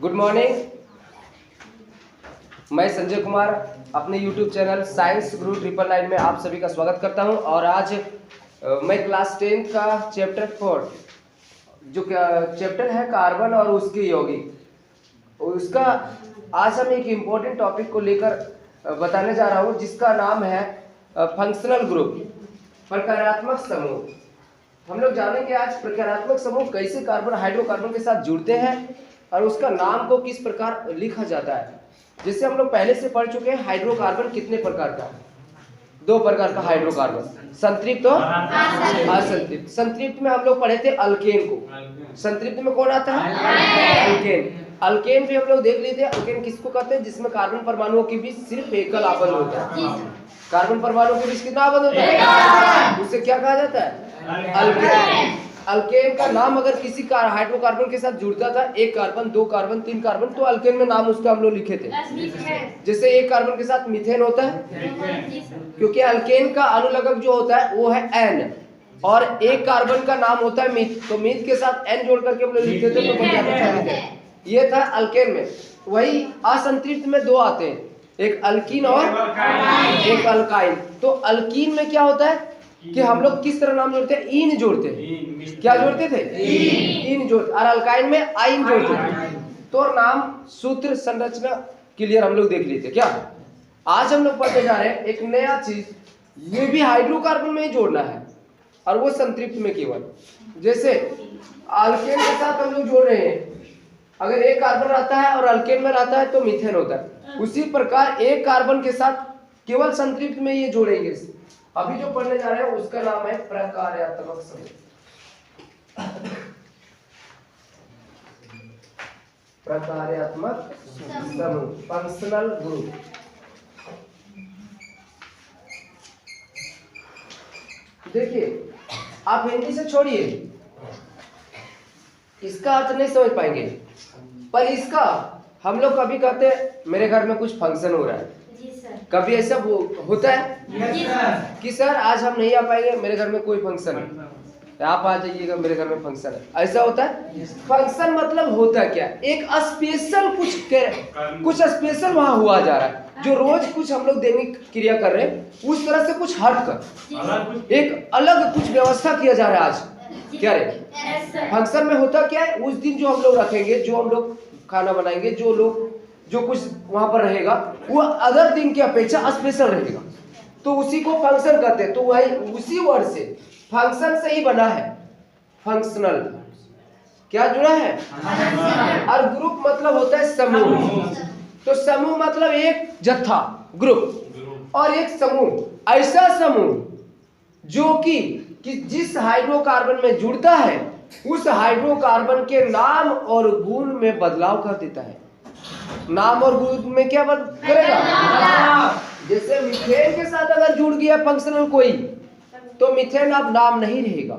Good morning, मैं संजय कुमार अपने YouTube channel science गुरु 999 में आप सभी का स्वागत करता हूं। और आज मैं क्लास 10 का चैप्टर 4 जो चैप्टर है कार्बन और उसके यौगिक, उसका आज हम एक इम्पोर्टेंट टॉपिक को लेकर बताने जा रहा हूं, जिसका नाम है फंक्शनल ग्रुप, प्रकारात्मक समूह। हम लोग जानेंगे आज प्रकारात्मक समूह कैसे कार्बन हाइड्रोकार्बन के साथ जुड़ते हैं और उसका नाम को किस प्रकार लिखा जाता है। जैसे हम लोग पहले से पढ़ चुके हैं, हाइड्रोकार्बन कितने प्रकार का है? 2 प्रकार का हाइड्रोकार्बन, संतृप्त और असंतृप्त। संतृप्त में हम लोग पढ़े थे अल्केन को, संतृप्त में कौन आता है? अल्केन। अल्केन भी हम लोग देख लेते हैं, अल्केन किसको कहते हैं? जिसमें कार्बन परमाणुओं के बीच सिर्फ एकल आबंध होता है। कार्बन परमाणुओं के बीच कितना आबंध होता है? उसे क्या कहा जाता है? अल्केन। अल्केन का नाम अगर किसी हाइड्रोकार्बन के साथ जुड़ता था, 1 कार्बन 2 कार्बन 3 कार्बन, तो अल्केन में नाम उसका हम लोग लिखे थे। जैसे 1 कार्बन के साथ मीथेन होता है, क्योंकि अल्केन का अनुलग्नक जो होता है वो है N, और 1 कार्बन का नाम होता है मीथ, तो मीथ के साथ N जोड़ करके हम लोग लिखते थे, तो बन जाता है। ये था अल्केन में। वही असंतृप्त में 2 आते हैं, एक अल्कीन और एक अल्काइन। तो अल्कीन में क्या होता है कि हम लोग किस तरह नाम जोड़ते हैं? इन जोड़ते हैं। क्या जोड़ते थे? इन जोड़ते। और अल्काइन में आइन जोड़ते थे। तो नाम सूत्र संरचना क्लियर हम लोग देख लेते। क्या आज हम लोग पढ़ते जा रहे हैं एक नया चीज, ये भी हाइड्रोकार्बन में ही जोड़ना है, और वो संतृप्त में केवल। जैसे अल्केन के साथ हम लोग जोड़ रहे हैं, अगर 1 कार्बन रहता है और अल्केन में रहता है तो मीथेन होता है। उसी प्रकार 1 कार्बन के साथ केवल संतृप्त में ये जोड़ेंगे। अभी जो पढ़ने जा रहे हैं उसका नाम है प्रकार्यात्मक समूह। प्रकार्यात्मक समूह, फंक्शनल ग्रुप। देखिए, आप हिंदी से छोड़िए, इसका अर्थ नहीं समझ पाएंगे, पर इसका हम लोग कभी कहते हैं मेरे घर में कुछ फंक्शन हो रहा है। कभी ऐसा होता है कि सर आज हम नहीं आ पाएंगे, मेरे घर में कोई फंक्शन है, आप आ जाइएगा, मेरे घर में फंक्शन है, ऐसा होता है? फंक्शन मतलब होता क्या? एक स्पेशल कुछ स्पेशल वहां हुआ जा रहा है, जो रोज कुछ हम लोग दैनिक क्रिया कर रहे हैं, उस तरह से कुछ हटकर एक अलग कुछ व्यवस्था किया जा रहा है आज। क्या रे फंक्शन में होता क्या है? उस दिन जो हम लोग रखेंगे, जो हम लोग खाना बनाएंगे, जो कुछ वहां पर रहेगा, वो अदर दिन की अपेक्षा स्पेशल रहेगा, तो उसी को फंक्शन कहते हैं। तो वही उसी वर्ड से, फंक्शन से ही बना है फंक्शनल। क्या जुड़ा है? और ग्रुप मतलब होता है समूह। तो समूह मतलब एक जत्था, ग्रुप, और एक समूह, ऐसा समूह जो कि जिस हाइड्रोकार्बन में जुड़ता है उस हाइड्रोकार्बन के नाम और गुण में बदलाव कर देता है। नाम और गुण में क्या करेगा? जैसे मीथेन के साथ अगर जुड़ गया फंक्शनल कोई, तो मीथेन अब नाम नहीं रहेगा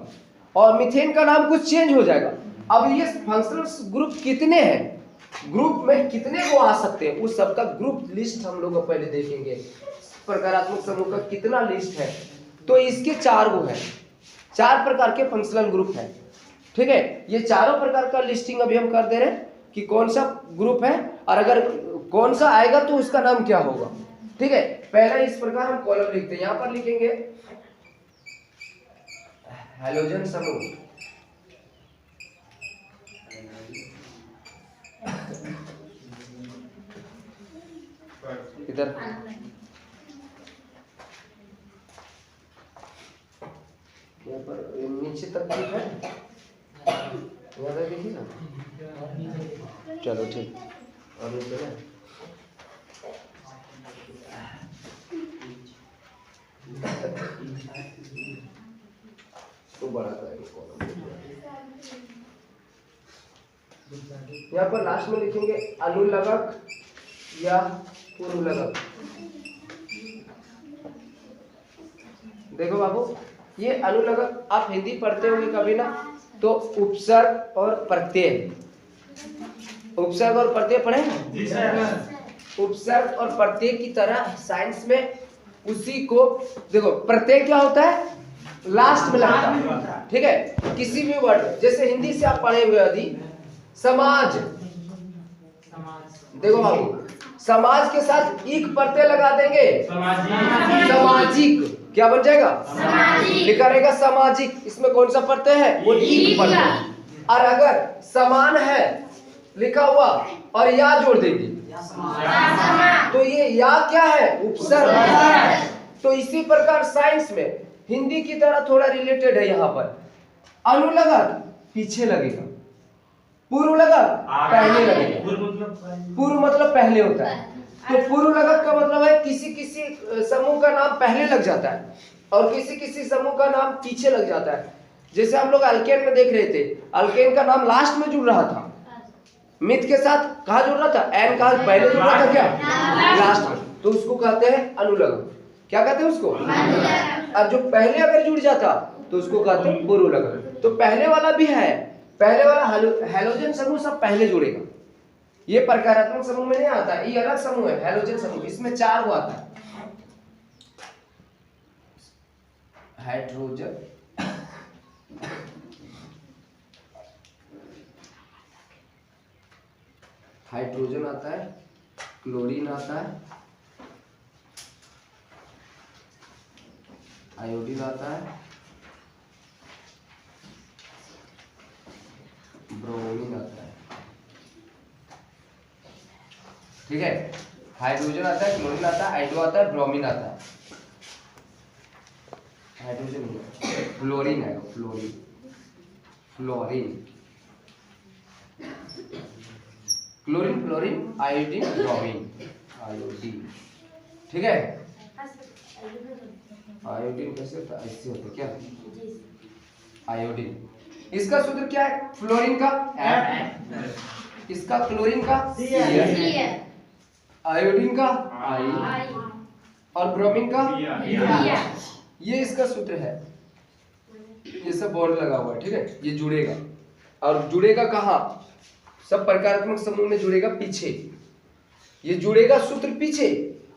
और मीथेन का नाम कुछ चेंज हो जाएगा। अब ये फंक्शनल ग्रुप कितने हैं, ग्रुप में कितने को आ सकते हैं, उस सबका ग्रुप लिस्ट हम लोग पहले देखेंगे। प्रकारात्मक समूह का कितना लिस्ट है, तो इसके 4 गो है, 4 प्रकार के फंक्शनल ग्रुप है। ठीक है, ये चारों प्रकार का लिस्टिंग अभी हम कर दे रहे हैं कि कौन सा ग्रुप है, और अगर कौन सा आएगा तो उसका नाम क्या होगा। ठीक है, पहला इस प्रकार हम कॉलम लिखते हैं, यहां पर लिखेंगे हैलोजन समूह। इधर यहाँ पर नीचे तक ठीक है, यहाँ तक देखिए ना। चलो ठीक, और तो बड़ा कॉलम। यहाँ पर लास्ट में लिखेंगे अनुलग्नक या पूर्वलग्नक। देखो बाबू, ये अनुलग्नक आप हिंदी पढ़ते होंगे कभी ना, तो उपसर्ग और प्रत्यय, उपसर्ग और प्रत्यय पढ़े? उपसर्ग और प्रत्यय की तरह साइंस में उसी को देखो। प्रत्यय क्या होता है? लास्ट में लगता है, ठीक है। किसी भी वर्ड, जैसे हिंदी से आप पढ़े हुए यदि समाज, देखो बाबू, समाज के साथ इक प्रत्यय लगा देंगे, सामाजिक, क्या बन जाएगा, लिखा रहेगा सामाजिक, इसमें कौन सा प्रत्यय है, वो इक प्रत्यय। और अगर समान है लिखा हुआ और या जोड़ देंगे तो ये या क्या है, उपसर्ग। तो इसी प्रकार साइंस में हिंदी की तरह थोड़ा रिलेटेड है, यहाँ पर अनुलगत पीछे लगेगा, पूर्व लगत पहले लगेगा। पूर्व मतलब पहले होता है, तो पूर्व लगत का मतलब है किसी किसी समूह का नाम पहले लग जाता है और किसी किसी समूह का नाम पीछे लग जाता है। जैसे हम लोग अल्केन में देख रहे थे, अल्केन का नाम लास्ट में जुड़ रहा था, मिथ के साथ कहाँ जुड़ रहा था, एन का पहले जुड़ रहा था क्या, लास्ट में, तो उसको कहते हैं अनुलगत। क्या कहते हैं उसको, अब जो पहले अगर जुड़ जाता तो उसको कहते हैं पूर्व लगत। तो पहले वाला भी है, पहले वाला हैलोजन समूह सब पहले जुड़ेगा, ये प्रकारात्मक समूह में नहीं आता, ये अलग समूह है हैलोजन समूह, इसमें 4 वो आता है, हाइड्रोजन, हाइड्रोजन आता है, क्लोरीन आता है, आयोडीन आता है, ब्रोमीन आता है, ठीक है। हाइड्रोजन आता है, क्लोरीन आता है, आयोडो आता है, ब्रोमीन आता है, हाइड्रोजन नहीं, फ्लोरीन है, fluorine, fluorine, chlorine, fluorine, iodine, bromine, iodine, ठीक है। आयोडीन कैसे होता है, ऐसे होता है क्या, आयोडीन, इसका सूत्र क्या है, फ्लोरीन का F, इसका क्लोरीन का C, आयोडीन का I और ब्रोमीन का ये इसका सूत्र है। ये सब बॉन्ड लगा हुआ है, ठीक है, ये जुड़ेगा और जुड़ेगा कहाँ, सब प्रकारात्मक समूह में जुड़ेगा पीछे, ये जुड़ेगा सूत्र पीछे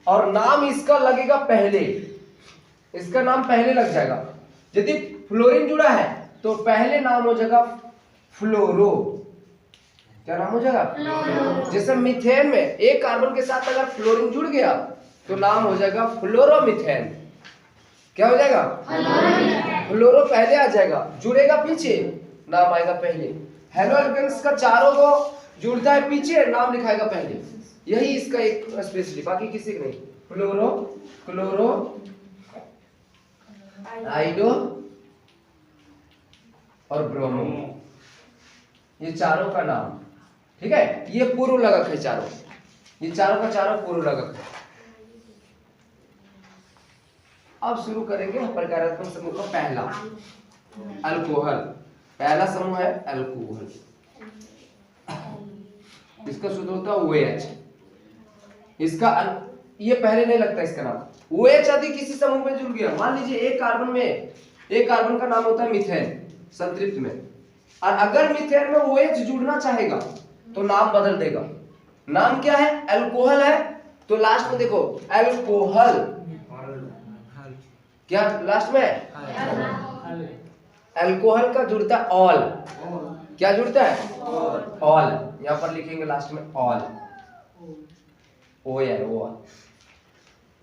और नाम इसका लगेगा पहले, इसका नाम पहले लग जाएगा। यदि फ्लोरीन जुड़ा है तो पहले नाम हो जाएगा फ्लोरो, क्या नाम हो जाएगा, जैसे मीथेन में एक कार्बन के साथ अगर फ्लोरीन जुड़ गया तो नाम हो जाएगा फ्लोरोमीथेन, क्या हो जाएगा, फ्लोरो पहले आ जाएगा, जुड़ेगा पीछे, नाम आएगा पहले। हेलो एल्केन्स का चारों को जुड़ता है पीछे, नाम लिखाएगा पहले, यही इसका एक स्पेशली, बाकी किसी का नहीं। फ्लोरो, क्लोरो, आइडो और ब्रोमो, ये चारों का नाम, ठीक है। ये पूर्व लगक है चारों, ये चारों का चारों पूर्व लगक है। अब शुरू करेंगे प्रकारात्मक समूह का पहला, अल्कोहल, पहला समूह है अल्कोहल, इसका सूत्र होता है OH, इसका ये पहले नहीं लगता इसका नाम, OH यदि किसी समूह में जुड़ गया, मान लीजिए एक कार्बन में, एक कार्बन का नाम होता है मीथेन संतृप्त में, और अगर मीथेन में OH जुड़ना चाहेगा तो नाम बदल देगा, नाम क्या है, अल्कोहल है, तो लास्ट में देखो अल्कोहल, क्या लास्ट में अल्कोहल का जुड़ता है ऑल, क्या जुड़ता है ऑल, यहां पर लिखेंगे लास्ट में ऑल, OL, OL,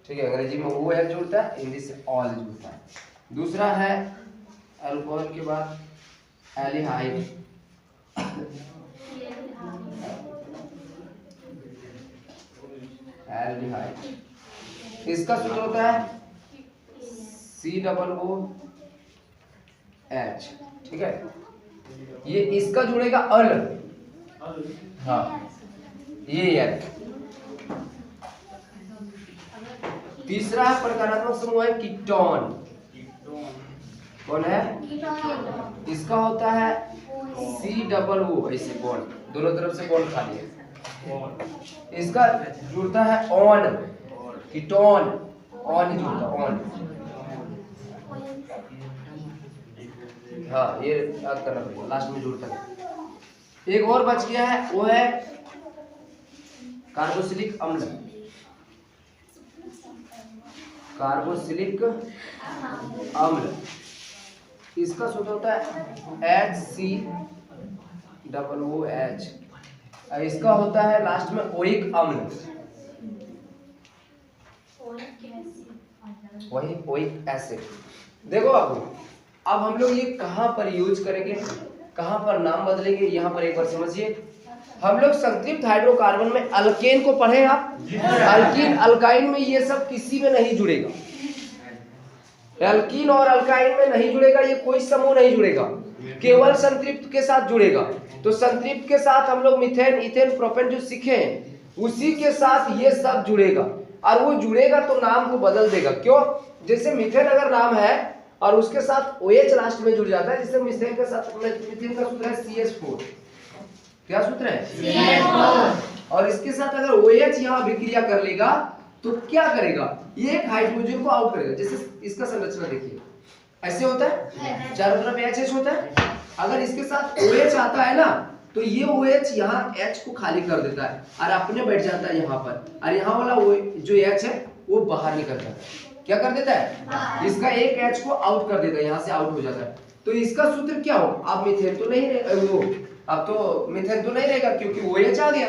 ठीक है, अंग्रेजी में OL जुड़ता है, हिंदी से ऑल जुड़ता है। दूसरा है अल्कोहल के बाद एल्डिहाइड, एल्डिहाइड, इसका सूत्र होता है COOH, ठीक है, ये इसका जुड़ेगा अल, हाँ ये यार। तीसरा प्रकारात्मक समूह है कीटोन, कौन है, इसका होता है COO, ऐसे बॉन्ड दोनों तरफ से बॉन्ड खाली है, इसका जुड़ता है ऑन, कीटोन, ऑन जुड़ता ऑन, हाँ ये याद करना पड़ेगा, लास्ट में जुड़ता है। एक और बच गया है, वो है कार्बोक्सिलिक अम्ल, कार्बोक्सिलिक अम्ल, इसका सूत्र होता है HCOOH, इसका होता है लास्ट में ओइक अम्ल, वही ओइक एसिड। देखो बाबू, अब हम लोग ये कहां पर यूज करेंगे, कहां पर नाम बदलेंगे, यहां पर एक बार समझिए। हम लोग संतृप्त हाइड्रोकार्बन में अल्केन को पढ़े आप, अल्कीन अल्काइन में ये सब किसी में नहीं जुड़ेगा, एल्कीन और अल्काइन में नहीं जुड़ेगा, ये कोई समूह नहीं जुड़ेगा, केवल संतृप्त के साथ जुड़ेगा। तो संतृप्त के साथ हम लोग मीथेन, इथेन, प्रोपेन जो सीखे हैं उसी के साथ ये सब जुड़ेगा, और वो जुड़ेगा तो नाम को बदल देगा। क्यों? जैसे मीथेन अगर नाम है और उसके साथ OH लास्ट में जुड़ जाता है, जैसे मीथेन के साथ मीथेन का सूत्र है CH4, क्या सूत्र है CH4, और इसके साथ अगर OH यहाँ अभिक्रिया कर लेगा तो क्या करेगा, ये एक हाइड्रोजन को आउट करेगा। जैसे इसका संरचना देखिए, ऐसे होता है, चारों तरफ HH होता है, अगर इसके साथ OH आता है ना तो ये OH यहाँ H को खाली कर देता है और अपने बैठ जाता है यहाँ पर, और यहाँ वाला जो H है वो बाहर निकल जाता है। क्या कर देता है? इसका एक H को आउट कर देता है, यहाँ से आउट हो जाता है। तो इसका सूत्र क्या हो, अब मीथेन तो नहीं वो, अब तो मीथेन तो नहीं रहेगा क्योंकि OH आ गया,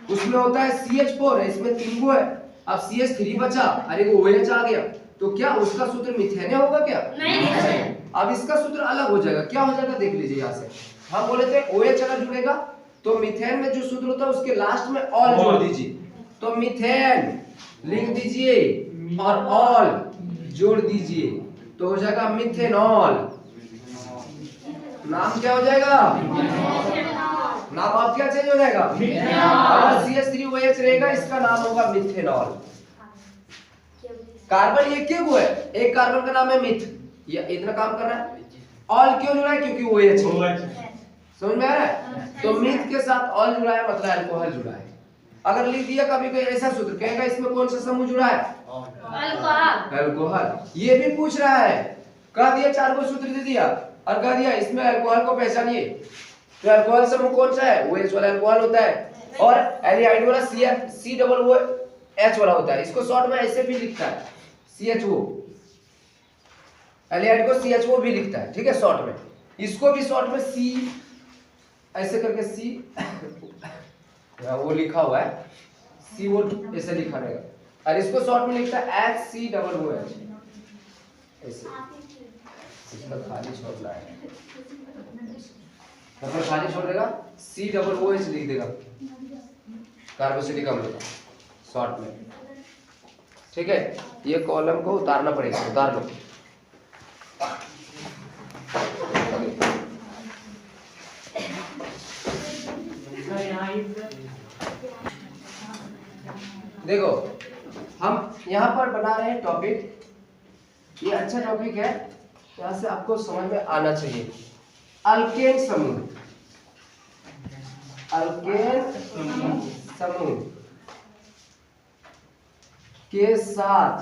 उसमें होता है CH4 है, इसमें 3 गो है, अब CH3 बचा, अरे वो OH आ गया, तो क्या उसका सूत्र मीथेन होगा क्या? नहीं। अब इसका सूत्र अलग हो जाएगा, क्या हो जाएगा देख लीजिए। यहाँ से हम बोले थे OH अगर जुड़ेगा तो मीथेन में जो सूत्र होता है उसके लास्ट में ऑल जोड़ दीजिए, तो मीथेन लिख दीजिए और ऑल जोड़ दीजिए, तो हो जाएगा मिथेनॉल। नाम क्या हो जाएगा? नाम अब क्या चेंज हो जाएगा? अगर CH3OH रहेगा इसका नाम होगा मिथेनॉल। कार्बन ये क्यों है, एक कार्बन का नाम है मिथ, ये इतना काम कर रहा है। ऑल क्यों जुड़ा है? क्योंकि OH है, समझ में आ रहा है? तो मिथ के साथ ऑल जुड़ा है मतलब अल्कोहल जुड़ा है। अगर लिख दिया कभी कोई ऐसा सूत्र, कहेगा इसमें कौन सा समूह जुड़ा है? अल्कोहल। अल्कोहल। ये भी पूछ रहा है, कह दिया 4 को सूत्र दे दिया और कह दिया इसमें अल्कोहल को पहचानिए, तो अल्कोहल समूह कौन सा है? OH वाला अल्कोहल होता है, और एल्डिहाइड वाला COOH वाला होता है। इसको शॉर्ट में ऐसे भी लिखता है CHO, एल्डिहाइड को CHO भी लिखता है, ठीक है, शॉर्ट में। इसको भी शॉर्ट में C ऐसे करके C वो लिखा हुआ है, CO ऐसे लिखा रहेगा, और इसको शॉर्ट में लिखता है HCOOH ऐसे। इसका खाली छोड़ना है, मतलब खाली छोड़ देगा, COOH लिख देगा, कार्बोक्सिलिक अम्ल का शॉर्ट में, ठीक है। ये कॉलम को उतारना पड़ेगा, उतार लो। देखो हम यहाँ पर बना रहे हैं टॉपिक, ये अच्छा टॉपिक है, यहाँ से आपको समझ में आना चाहिए। अल्केन समूह, अल्केन समूह के साथ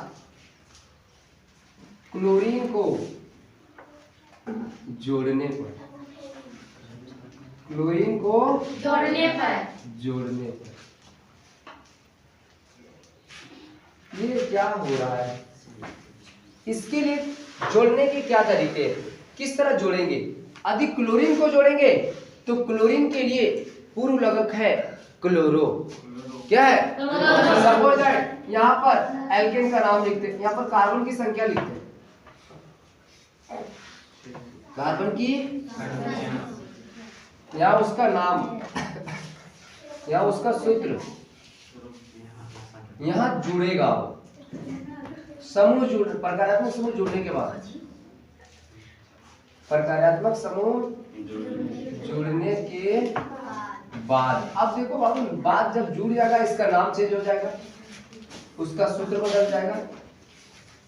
क्लोरीन को जोड़ने पर, क्लोरीन को जोड़ने पर ये क्या हो रहा है, इसके लिए जोड़ने के क्या तरीके हैं, किस तरह जोड़ेंगे। अधिक क्लोरीन को जोड़ेंगे तो क्लोरीन के लिए पूर्व लगक है क्लोरो, क्या है? सपोज दैट यहाँ पर एल्केन का नाम लिखते हैं, यहाँ पर कार्बन की संख्या लिखते हैं, कार्बन की, यहाँ उसका नाम, यहाँ उसका सूत्र, यहाँ जुड़ेगा समूह जुड़, प्रकार्यात्मक समूह जुड़ने के बाद, प्रकार्यात्मक समूह जुड़ने के बाद, अब देखो बाबू, बाद जब जुड़ जाएगा इसका नाम चेंज हो जाएगा, उसका सूत्र बदल जाएगा,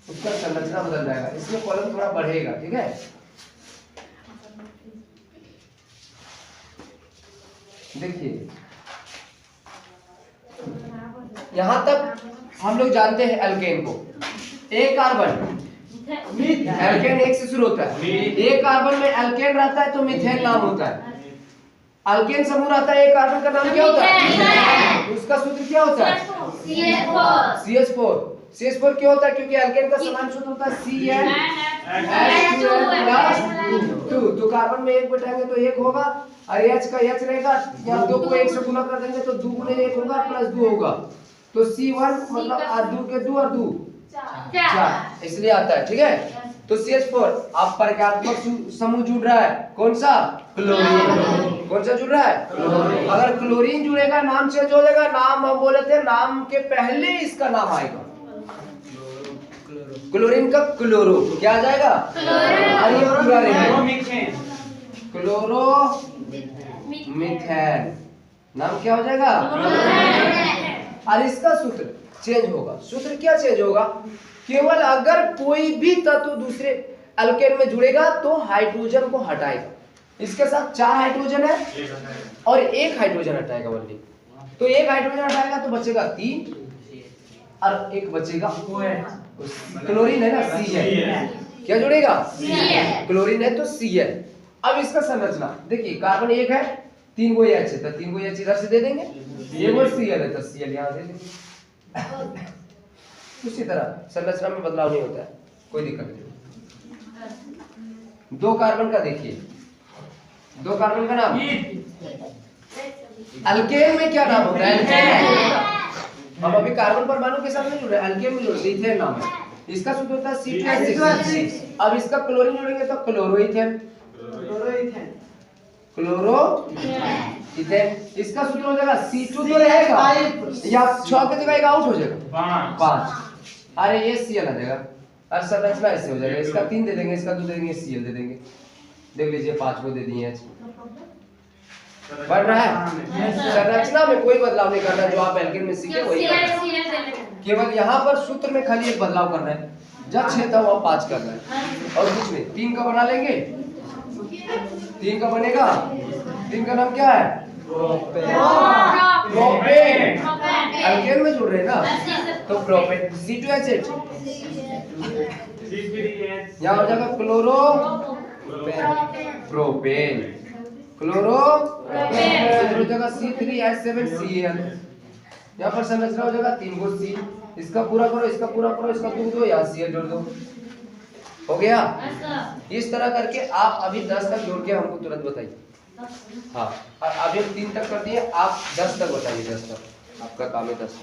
उसका संरचना बदल जाएगा, इसमें कॉलम थोड़ा बढ़ेगा, ठीक है। देखिए यहां तक हम लोग जानते हैं एल्केन को। एक कार्बन एल्केन एक से शुरू होता है, एक कार्बन में एल्केन रहता है तो मीथेन नाम होता है। अल्केन समूह रहता है, एक कार्बन का नाम क्या होता है? उसका सूत्र क्या होता है? CH4। CH4 क्यों होता है? क्योंकि एल्केन का समान सूत्र होता है CnH2n+2। तो कार्बन में 1 बैठाएंगे तो 1 होगा और H का H रहेगा, या 2 को 1 से गुना कर देंगे तो 2 गुने 1 होगा प्लस 2 होगा, तो C1 मतलब 2 के 2 और 2 4, इसलिए आता है। ठीक है, तो CH4 आप प्रकारात्मक समूह जुड़ रहा है, कौन सा? क्लोरीन। कौन सा जुड़ रहा है? क्लोरीन। अगर क्लोरीन जुड़ेगा नाम चेंज हो जाएगा, नाम हम बोले थे नाम के पहले इसका नाम आएगा, क्लोरीन का क्लोरो क्या आ जाएगा? अरे ये पूरा रहेगा क्लोरो मीथेन, नाम क्या हो जाएगा? और इसका सूत्र चेंज होगा। सूत्र क्या चेंज होगा? केवल अगर कोई भी तत्व दूसरे अल्केन में जुड़ेगा तो हाइड्रोजन को हटाएगा। इसके साथ 4 हाइड्रोजन है और 1 हाइड्रोजन हटाएगा वनली, तो 1 हाइड्रोजन हटाएगा तो बचेगा 3 और 1 बचेगा क्लोरीन है ना, Cl। क्या जुड़ेगा? क्लोरीन है तो Cl। अब इसका संरचना देखिए, कार्बन 1 है, 3 को H है तो 3 को H इधर से दे देंगे, ये वो Cl है तो Cl यहाँ दे देंगे। उसी तरह संरचना में बदलाव नहीं होता है, कोई दिक्कत नहीं। 2 कार्बन का देखिए, 2 कार्बन का नाम अल्केन में क्या नाम होता है? हम अभी कार्बन परमाणु के साथ नहीं जुड़ रहे, अल्केन में जुड़ रहे, इथेन नाम है। इसका सूत्र होता है C2H6। अब इसका क्लोरीन जोड़ेंगे तो क्लोरोइथेन, क्लोरोइथेन। इसका सूत्र हो जाएगा C2 तो रहेगा या 6 की जगह 1 आउट हो जाएगा 5। अरे ये Cl आ जाएगा और संरचना ऐसे हो जाएगा, इसका 3 दे देंगे, इसका 2 दे देंगे, Cl दे देंगे। देख लीजिए 5 को दे दिए हैं। बढ़ रहा है, संरचना में कोई बदलाव नहीं करना, जो आप एल्केन में सीखे वही करना, केवल यहाँ पर सूत्र में खाली एक बदलाव करना है, जब 6 था वहाँ 5 करना है और कुछ नहीं। 3 का बना लेंगे, 3 का बनेगा, 3 का नाम क्या है? प्रोपेन। एल्केन में जुड़ रहे हैं ना तो प्रोपेन, C2H8 यहाँ हो जाएगा क्लोरो प्रोपेन, क्लोरो हो जाएगा C3H7Cl। यहाँ पर संरचना हो जाएगा 3 को C, इसका पूरा करो, इसका पूरा करो, इसका 2 दो, यहाँ Cl जोड़ दो, हो गया। इस तरह करके आप अभी 10 तक जोड़ के हमको तुरंत बताइए। हाँ, और अभी हम 3 तक कर दिए, आप 10 तक बताइए, 10 तक आपका काम है, 10 तक।